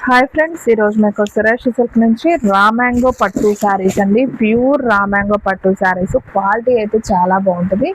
Hi friends, ఈరోజు మీకు Suresh silk నుంచి రా మ్యాంగో పట్టు శారీస్ అండి. ప్యూర్ రా మ్యాంగో పట్టు శారీస్. క్వాలిటీ అయితే చాలా బాగుంటుంది.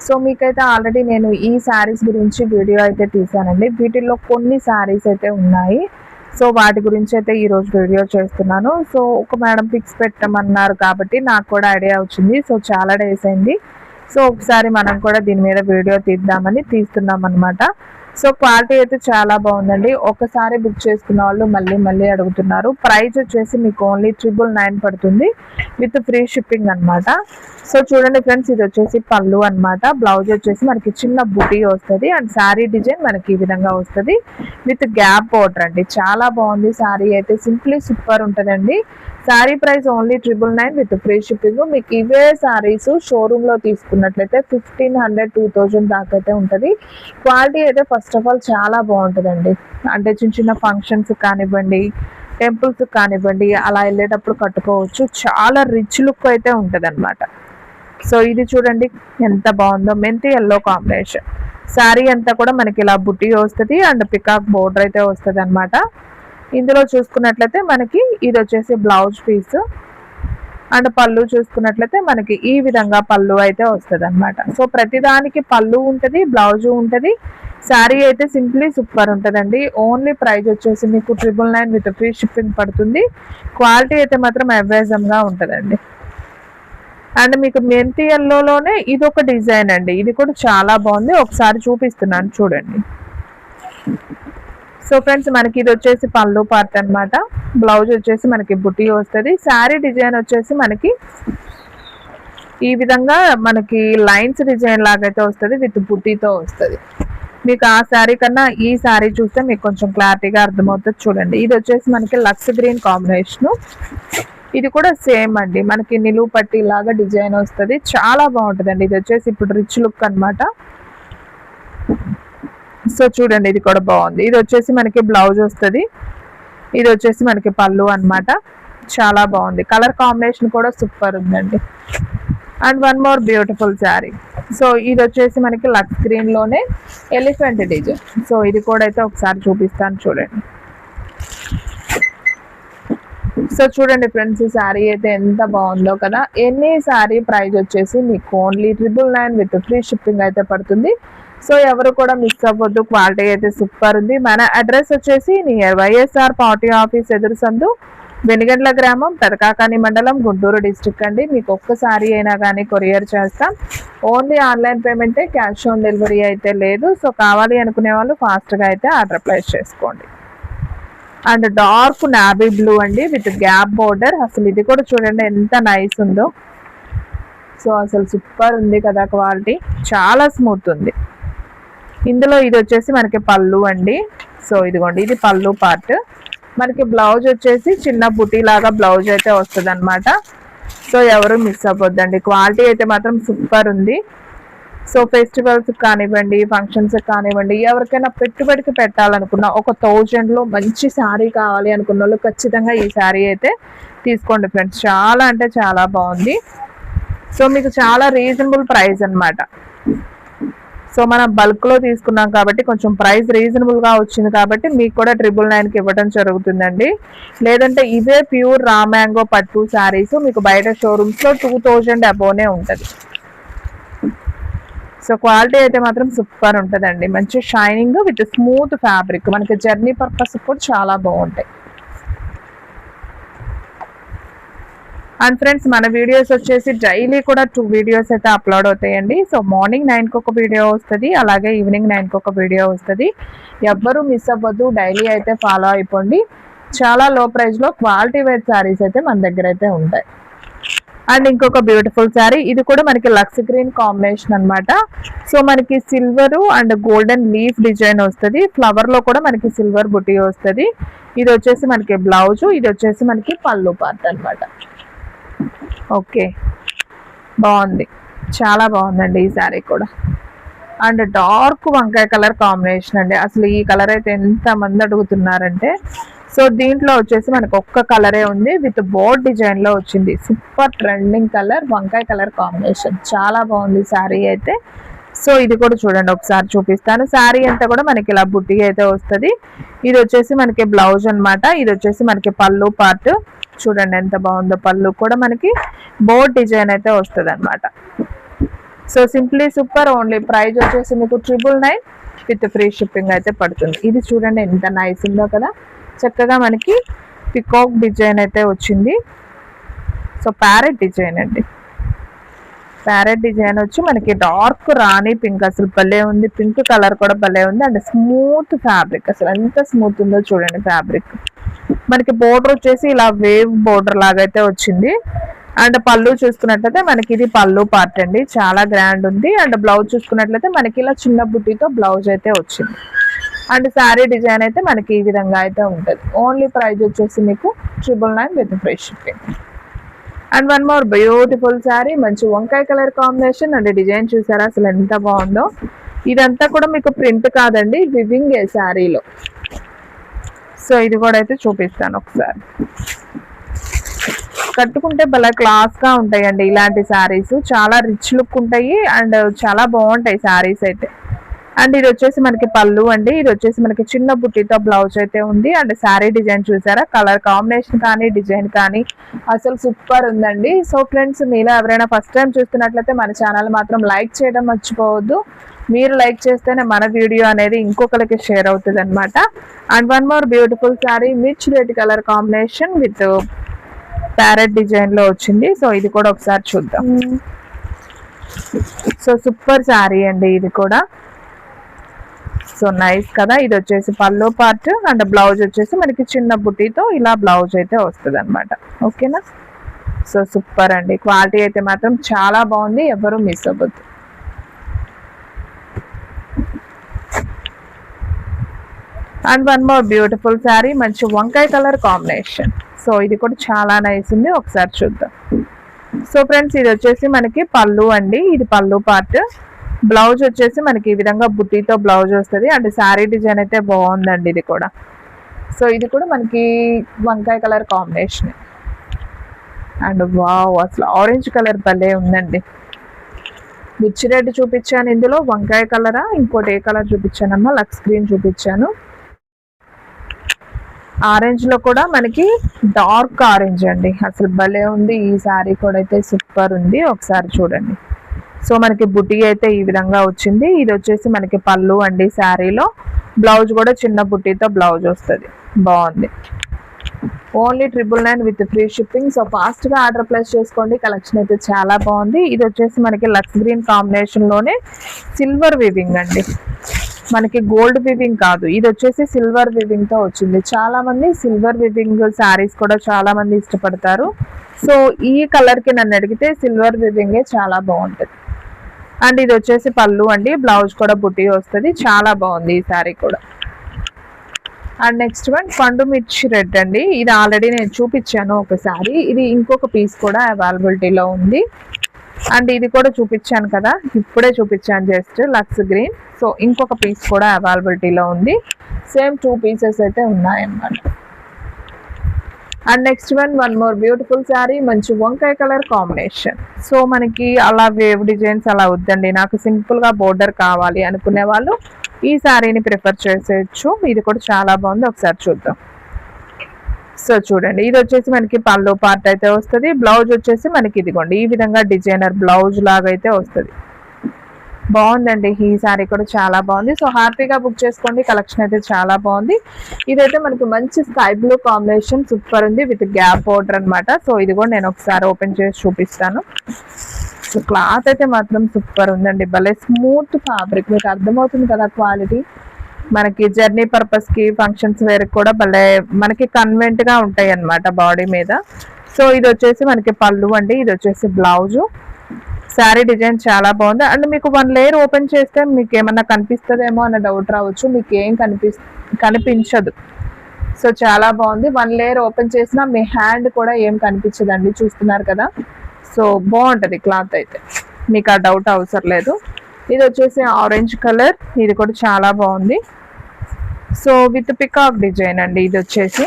సో మీకైతే ఆల్రెడీ నేను ఈ శారీస్ గురించి వీడియో అయితే తీసానండి. వీటిల్లో కొన్ని శారీస్ అయితే ఉన్నాయి. సో వాటి గురించి అయితే ఈరోజు వీడియో చేస్తున్నాను. సో ఒక మేడం పిక్స్ పెట్టమన్నారు కాబట్టి నాకు కూడా ఐడియా వచ్చింది. సో చాలా డేస్ అయింది. సో ఒకసారి మనం కూడా దీని మీద వీడియో తీద్దామని తీస్తున్నాం అనమాట. సో క్వాలిటీ అయితే చాలా బాగుందండి. ఒకసారి బుక్ చేసుకున్న వాళ్ళు మళ్ళీ మళ్ళీ అడుగుతున్నారు. ప్రైస్ వచ్చేసి మీకు ఓన్లీ 999 పడుతుంది విత్ ఫ్రీ షిప్పింగ్ అనమాట. సో చూడండి ఫ్రెండ్స్, ఇది వచ్చేసి పళ్ళు అనమాట. బ్లౌజ్ వచ్చేసి మనకి చిన్న బుటీ వస్తుంది అండ్ శారీ డిజైన్ మనకి ఈ విధంగా వస్తుంది విత్ గ్యాప్ బోర్డర్ అండి. చాలా బాగుంది శారీ అయితే, సింప్లీ సూపర్ ఉంటుందండి. Sari price only 999 with free shipping. మీకు ఇవే శారీస్ షోరూమ్ లో తీసుకున్నట్లయితే 1500 2000 దాకా అయితే ఉంటుంది. క్వాలిటీ అయితే ఫస్ట్ ఆఫ్ ఆల్ చాలా బాగుంటుందండి. అంటే చిన్న చిన్న ఫంక్షన్స్ కానివ్వండి, టెంపుల్స్ కానివ్వండి, అలా వెళ్ళేటప్పుడు కట్టుకోవచ్చు. చాలా రిచ్ లుక్ అయితే ఉంటుంది అనమాట. సో ఇది చూడండి ఎంత బాగుందో, మెంతి ఎల్లో కాంబినేషన్. శారీ అంతా కూడా మనకి ఇలా బుట్టి వస్తుంది అండ్ పికాక్ బోర్డర్ అయితే వస్తుంది అనమాట. ఇందులో చూసుకున్నట్లయితే మనకి ఇది వచ్చేసి బ్లౌజ్ పీస్ అండ్ పళ్ళు చూసుకున్నట్లయితే మనకి ఈ విధంగా పళ్ళు అయితే వస్తుంది అనమాట. సో ప్రతిదానికి పళ్ళు ఉంటుంది, బ్లౌజ్ ఉంటుంది. శారీ అయితే సింప్లీ సూపర్ ఉంటుందండి. ఓన్లీ ప్రైస్ వచ్చేసి మీకు 999 విత్ ఫ్రీ షిప్పింగ్ పడుతుంది. క్వాలిటీ అయితే మాత్రం అవేజంగా ఉంటుందండి. అండ్ మీకు మెంతి ఎల్లోలోనే ఇది ఒక డిజైన్ అండి. ఇది కూడా చాలా బాగుంది, ఒకసారి చూపిస్తున్నాను చూడండి. సో ఫ్రెండ్స్, మనకి ఇది వచ్చేసి పళ్ళు పార్ట్ అనమాట. బ్లౌజ్ వచ్చేసి మనకి బుట్టి వస్తుంది. శారీ డిజైన్ వచ్చేసి మనకి ఈ విధంగా మనకి లైన్స్ డిజైన్ లాగైతే వస్తుంది విత్ బుట్టితో వస్తుంది. మీకు ఆ శారీ కన్నా ఈ శారీ చూస్తే మీకు కొంచెం క్లారిటీగా అర్థమవుతుంది చూడండి. ఇది వచ్చేసి మనకి లక్స్ గ్రీన్ కాంబినేషను. ఇది కూడా సేమ్ అండి, మనకి నిలువు పట్టి లాగా డిజైన్ వస్తుంది. చాలా బాగుంటుందండి. ఇది వచ్చేసి ఇప్పుడు రిచ్ లుక్ అనమాట. సో చూడండి, ఇది కూడా బాగుంది. ఇది వచ్చేసి మనకి బ్లౌజ్ వస్తుంది. ఇది వచ్చేసి మనకి పళ్ళు అనమాట. చాలా బాగుంది. కలర్ కాంబినేషన్ కూడా సూపర్ ఉందండి. And one more beautiful sari. So ఇది వచ్చేసి మనకి లక్స్ గ్రీన్ లోనే ఎలిఫెంట్ డిజైన్. సో ఇది కూడా అయితే ఒకసారి చూపిస్తాను చూడండి. సో చూడండి ఫ్రెండ్స్, ఈ శారీ అయితే ఎంత బాగుందో కదా. ఎన్ని శారీ ప్రైస్ వచ్చేసి మీకు ఓన్లీ 999 విత్ ఫ్రీ షిప్పింగ్ అయితే పడుతుంది. సో ఎవరు కూడా మిస్ అవ్వద్దు, క్వాలిటీ అయితే సూపర్ ఉంది. మన అడ్రస్ వచ్చేసి నియర్ వైఎస్ఆర్ పార్టీ ఆఫీస్ ఎదురు సందు, వెనిగండ్ల గ్రామం, పెదకాకాని మండలం, గుంటూరు డిస్ట్రిక్ట్ అండి. మీకు ఒక్కసారి అయినా కానీ కొరియర్ చేస్తాం. ఓన్లీ ఆన్లైన్ పేమెంటే, క్యాష్ ఆన్ డెలివరీ అయితే లేదు. సో కావాలి అనుకునే వాళ్ళు ఫాస్ట్గా అయితే ఆర్డర్ ప్లేస్ చేసుకోండి. అండ్ డార్క్ నావీ బ్లూ అండి విత్ గ్యాప్ బోర్డర్. అసలు ఇది కూడా చూడండి ఎంత నైస్ ఉందో. సో అసలు సూపర్ ఉంది కదా, క్వాలిటీ చాలా స్మూత్ ఉంది. ఇందులో ఇది వచ్చేసి మనకి పళ్ళు అండి. సో ఇదిగోండి, ఇది పళ్ళు పార్ట్. మనకి బ్లౌజ్ వచ్చేసి చిన్న బుటీ లాగా బ్లౌజ్ అయితే వస్తుంది అనమాట. సో ఎవరు మిస్ అవ్వద్దండి, క్వాలిటీ అయితే మాత్రం సూపర్ ఉంది. సో ఫెస్టివల్స్ కానివ్వండి, ఫంక్షన్స్ కానివ్వండి, ఎవరికైనా పెట్టుబడికి పెట్టాలనుకున్న, ఒక 1000లో మంచి శారీ కావాలి అనుకున్న వాళ్ళు ఖచ్చితంగా ఈ శారీ అయితే తీసుకోండి ఫ్రెండ్స్. చాలా అంటే చాలా బాగుంది. సో మీకు చాలా రీజనబుల్ ప్రైస్ అనమాట. సో మనం బల్క్లో తీసుకున్నాం కాబట్టి కొంచెం ప్రైస్ రీజనబుల్గా వచ్చింది కాబట్టి మీకు కూడా 999కి ఇవ్వడం జరుగుతుందండి. లేదంటే ఇవే ప్యూర్ రా మ్యాంగో పట్టు శారీస్ మీకు బయట షోరూమ్స్లో 2000 అబోనే ఉంటుంది. సో క్వాలిటీ అయితే మాత్రం సూపర్ ఉంటుందండి. మంచి షైనింగ్ విత్ స్మూత్ ఫ్యాబ్రిక్. మనకి జర్నీ పర్పస్ కూడా చాలా బాగుంటాయి. అండ్ ఫ్రెండ్స్, మన వీడియోస్ వచ్చేసి డైలీ కూడా 2 వీడియోస్ అయితే అప్లోడ్ అవుతాయండి. సో మార్నింగ్ 9కి ఒక వీడియో వస్తుంది, అలాగే ఈవినింగ్ 9కి ఒక వీడియో వస్తుంది. ఎవ్వరూ మిస్ అవ్వద్దు, డైలీ అయితే ఫాలో అయిపోండి. చాలా లో ప్రైస్లో క్వాలిటీ వైజ్ శారీస్ అయితే మన దగ్గర అయితే ఉంటాయి. అండ్ ఇంకొక బ్యూటిఫుల్ శారీ, ఇది కూడా మనకి లక్స్ గ్రీన్ కాంబినేషన్ అనమాట. సో మనకి silver and golden leaf design వస్తుంది. ఫ్లవర్ లో కూడా మనకి సిల్వర్ బుటీ వస్తుంది. ఇది వచ్చేసి మనకి బ్లౌజ్, ఇది వచ్చేసి మనకి పళ్ళు పార్ట్ అనమాట. ఓకే, బాగుంది, చాలా బాగుందండి ఈ శారీ కూడా. అండ్ డార్క్ వంకాయ కలర్ కాంబినేషన్ అండి. అసలు ఈ కలర్ అయితే ఎంత మంది అడుగుతున్నారంటే, సో దీంట్లో వచ్చేసి మనకు ఒక్క కలరే ఉంది విత్ బోర్డ్ డిజైన్ లో వచ్చింది. సూపర్ ట్రెండింగ్ కలర్ వంకాయ కలర్ కాంబినేషన్. చాలా బాగుంది శారీ అయితే. సో ఇది కూడా చూడండి, ఒకసారి చూపిస్తాను. శారీ అంతా కూడా మనకి ఇలా బుట్టి అయితే వస్తుంది. ఇది వచ్చేసి మనకి బ్లౌజ్ అన్నమాట. ఇది వచ్చేసి మనకి పళ్ళు పార్ట్. చూడండి ఎంత బాగుందో, పళ్ళు కూడా మనకి బోర్డ్ డిజైన్ అయితే వస్తుంది అనమాట. So simply super. Only price వచ్చేసి మీకు 999 విత్ ఫ్రీ షిప్పింగ్ అయితే పడుతుంది. ఇది చూడండి ఎంత నైస్ ఉందో కదా, చక్కగా మనకి పికాక్ డిజైన్ అయితే వచ్చింది. సో ప్యారెట్ డిజైన్ అండి. ప్యారెట్ డిజైన్ వచ్చి మనకి డార్క్ రాణి పింక్, అసలు భలే ఉంది. పింక్ కలర్ కూడా భలే ఉంది. అండ్ స్మూత్ ఫ్యాబ్రిక్, అసలు ఎంత స్మూత్ ఉందో చూడండి ఫ్యాబ్రిక్. మనకి బోర్డర్ వచ్చేసి ఇలా వేవ్ బోర్డర్ లాగా అయితే వచ్చింది. అండ్ పళ్ళు చూసుకున్నట్లయితే మనకి ఇది పళ్ళు పార్ట్ అండి, చాలా గ్రాండ్ ఉంది. అండ్ బ్లౌజ్ చూసుకున్నట్లయితే మనకి ఇలా చిన్న బుట్టితో బ్లౌజ్ అయితే వచ్చింది. అండ్ శారీ డిజైన్ అయితే మనకి ఈ విధంగా అయితే ఉంటుంది. ఓన్లీ ప్రైస్ వచ్చేసి మీకు 999 with free shipping. And one more beautiful sari, మంచి వంకాయ కలర్ కాంబినేషన్. అండ్ డిజైన్ చూసారా అసలు ఎంత బాగుందో. ఇదంతా కూడా మీకు ప్రింట్ కాదండి, వివింగ్ శారీలో. సో ఇది కూడా అయితే చూపిస్తాను ఒకసారి. కట్టుకుంటే భలే క్లాస్ గా ఉంటాయండి ఇలాంటి శారీస్, చాలా రిచ్ లుక్ ఉంటాయి అండ్ చాలా బాగుంటాయి శారీస్ అయితే. అండ్ ఇది వచ్చేసి మనకి పళ్ళు అండి. ఇది వచ్చేసి మనకి చిన్న బుట్టితో బ్లౌజ్ అయితే ఉంది. అండ్ శారీ డిజైన్ చూసారా, కలర్ కాంబినేషన్ కానీ డిజైన్ కానీ అసలు సూపర్ ఉందండి. సో ఫ్రెండ్స్, మీలో ఎవరైనా ఫస్ట్ టైం చూస్తున్నట్లయితే మన ఛానల్ మాత్రం లైక్ చేయడం మర్చిపోవద్దు. మీరు లైక్ చేస్తేనే మన వీడియో అనేది ఇంకొకరికి షేర్ అవుతుంది అనమాట. And one more beautiful sari, mirch red colour combination with parrot design లో వచ్చింది. సో ఇది కూడా ఒకసారి చూద్దాం. సో సూపర్ శారీ అండి ఇది కూడా. సో నైస్ కదా. ఇది వచ్చేసి పళ్ళు పార్ట్ అండ్ బ్లౌజ్ వచ్చేసి మనకి చిన్న బుట్టితో ఇలా బ్లౌజ్ అయితే వస్తుంది అనమాట. ఓకేనా. సో సూపర్ అండి, క్వాలిటీ అయితే మాత్రం చాలా బాగుంది, ఎవరు మిస్ అవ్వద్దు. And one more beautiful sari, మంచి వంకాయ కలర్ కాంబినేషన్. సో ఇది కూడా చాలా నైస్ ఉంది, ఒకసారి చూద్దాం. సో ఫ్రెండ్స్, ఇది వచ్చేసి మనకి పళ్ళు అండి, ఇది పళ్ళు పార్ట్. బ్లౌజ్ వచ్చేసి మనకి ఈ విధంగా బుట్టితో బ్లౌజ్ వస్తుంది. అండ్ శారీ డిజైన్ అయితే బాగుందండి ఇది కూడా. సో ఇది కూడా మనకి వంకాయ కలర్ కాంబినేషన్. అండ్ వావ్, అసలు ఆరెంజ్ కలర్ భలే ఉందండి. మిర్చి రెడ్ చూపించాను, ఇందులో వంకాయ కలరా ఇంకోటి ఏ కలర్ చూపించానమ్మా, లక్స్ గ్రీన్ చూపించాను. ఆరెంజ్ లో కూడా మనకి డార్క్ ఆరెంజ్ అండి, అసలు భలే ఉంది. ఈ శారీ కూడా అయితే సూపర్ ఉంది, ఒకసారి చూడండి. సో మనకి బుట్టి అయితే ఈ విధంగా వచ్చింది. ఇది వచ్చేసి మనకి పళ్ళు అండి శారీలో. బ్లౌజ్ కూడా చిన్న బుట్టితో బ్లౌజ్ వస్తుంది, బాగుంది. Only 999 with free shipping. So fast గా ఆర్డర్ ప్లేస్ చేసుకోండి, కలెక్షన్ అయితే చాలా బాగుంది. ఇది వచ్చేసి మనకి లక్స్ గ్రీన్ కాంబినేషన్ లోనే సిల్వర్ వివింగ్ అండి, మనకి గోల్డ్ వివింగ్ కాదు, ఇది వచ్చేసి సిల్వర్ వివింగ్ తో వచ్చింది. చాలా మంది సిల్వర్ వివింగ్ శారీస్ కూడా చాలా మంది ఇష్టపడతారు. సో ఈ కలర్ కి నన్ను అడిగితే సిల్వర్ వివింగే చాలా బాగుంటుంది. అండ్ ఇది వచ్చేసి పళ్ళు అండి, బ్లౌజ్ కూడా బుట్టి వస్తుంది, చాలా బాగుంది ఈ శారీ కూడా. అండ్ నెక్స్ట్ వన్ పండు మిర్చి రెడ్ అండి, ఇది ఆల్రెడీ నేను చూపించాను ఒకసారి. ఇది ఇంకొక పీస్ కూడా అవైలబిలిటీలో ఉంది. అండ్ ఇది కూడా చూపించాను కదా, ఇప్పుడే చూపించాను జస్ట్ లక్స్ గ్రీన్. సో ఇంకొక పీస్ కూడా అవైలబిలిటీలో ఉంది, సేమ్ 2 పీసెస్ అయితే ఉన్నాయన్నమాట. And next one more beautiful sari, మంచి వంకాయ కలర్ కాంబినేషన్. సో మనకి అలా వేవ్ డిజైన్స్ అలా వద్దండి, నాకు సింపుల్ గా బోర్డర్ కావాలి అనుకునే వాళ్ళు ఈ శారీని ప్రిఫర్ చేసేయచ్చు. ఇది కూడా చాలా బాగుంది, ఒకసారి చూద్దాం. సో చూడండి, ఇది వచ్చేసి మనకి పళ్ళు పార్ట్ అయితే వస్తుంది. బ్లౌజ్ వచ్చేసి మనకి ఇదిగోండి ఈ విధంగా డిజైనర్ బ్లౌజ్ లాగా అయితే వస్తుంది, బాగుందండి. ఈ శారీ కూడా చాలా బాగుంది. సో హ్యాపీగా బుక్ చేసుకోండి, కలెక్షన్ అయితే చాలా బాగుంది. ఇదైతే మనకి మంచి స్కై బ్లూ కాంబినేషన్, సూపర్ ఉంది విత్ గ్యాప్ బోర్డర్ అనమాట. సో ఇది కూడా నేను ఒకసారి ఓపెన్ చేసి చూపిస్తాను. సో క్లాత్ అయితే మాత్రం సూపర్ ఉందండి, భలే స్మూత్ ఫ్యాబ్రిక్, మీకు అర్థమవుతుంది కదా క్వాలిటీ. మనకి జర్నీ పర్పస్ కి ఫంక్షన్స్ వేర్ కూడా భలే మనకి కన్వెంట్ గా ఉంటాయి అన్నమాట బాడీ మీద. సో ఇది వచ్చేసి మనకి పళ్ళు అండి, ఇది వచ్చేసి బ్లౌజు. శారీ డిజైన్ చాలా బాగుంది. అండ్ మీకు 1 లేయర్ ఓపెన్ చేస్తే మీకు ఏమన్నా కనిపిస్తుందేమో అన్న డౌట్ రావచ్చు, మీకు ఏం కనిపించదు. సో చాలా బాగుంది. 1 లేయర్ ఓపెన్ చేసినా మీ హ్యాండ్ కూడా ఏం కనిపించదండి, చూస్తున్నారు కదా. సో బాగుంటది క్లాత్ అయితే, మీకు ఆ డౌట్ అవసరం లేదు. ఇది వచ్చేసి ఆరెంజ్ కలర్, ఇది కూడా చాలా బాగుంది. సో విత్ పికాక్ డిజైన్ అండి ఇది వచ్చేసి.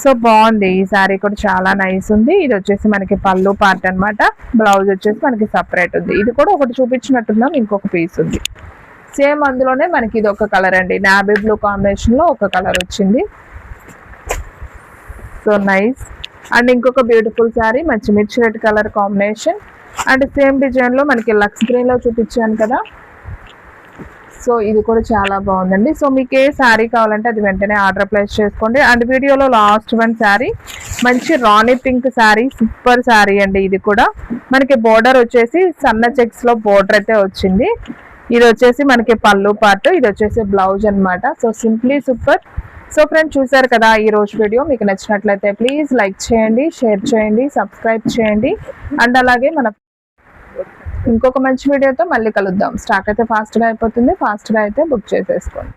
సో బాగుంది ఈ శారీ కూడా చాలా నైస్ ఉంది. ఇది వచ్చేసి మనకి పళ్ళు పార్ట్ అన్నమాట. బ్లౌజ్ వచ్చేసి మనకి సపరేట్ ఉంది. ఇది కూడా ఒకటి చూపించినట్టున్నాం, ఇంకొక పీస్ ఉంది సేమ్. అందులోనే మనకి ఇది ఒక కలర్ అండి, నావీ బ్లూ కాంబినేషన్ లో ఒక కలర్ వచ్చింది. So nice. అండ్ ఇంకొక బ్యూటిఫుల్ శారీ మంచి మిర్చి red colour combination and same design లో మనకి లక్స్ గ్రీన్ లో చూపించాను కదా. సో ఇది కూడా చాలా బాగుందండి. సో మీకు ఏ శారీ కావాలంటే అది వెంటనే ఆర్డర్ ప్లేస్ చేసుకోండి. అండ్ వీడియోలో లాస్ట్ వన్ శారీ మంచి రాణి పింక్ శారీ, సూపర్ శారీ అండి. ఇది కూడా మనకి బోర్డర్ వచ్చేసి సన్న చెక్స్ లో బోర్డర్ అయితే వచ్చింది. ఇది వచ్చేసి మనకి పళ్ళు పార్ట్, ఇది వచ్చేసి బ్లౌజ్ అన్నమాట. So simply super. So friends చూసారు కదా ఈ రోజు వీడియో. మీకు నచ్చినట్లయితే ప్లీజ్ లైక్ చేయండి, షేర్ చేయండి, సబ్స్క్రైబ్ చేయండి. అండ్ అలాగే మన ఇంకొక మంచి వీడియోతో మళ్ళీ కలుద్దాం. స్టాక్ అయితే ఫాస్ట్గా అయిపోతుంది, ఫాస్ట్గా అయితే బుక్ చేసేసుకోండి.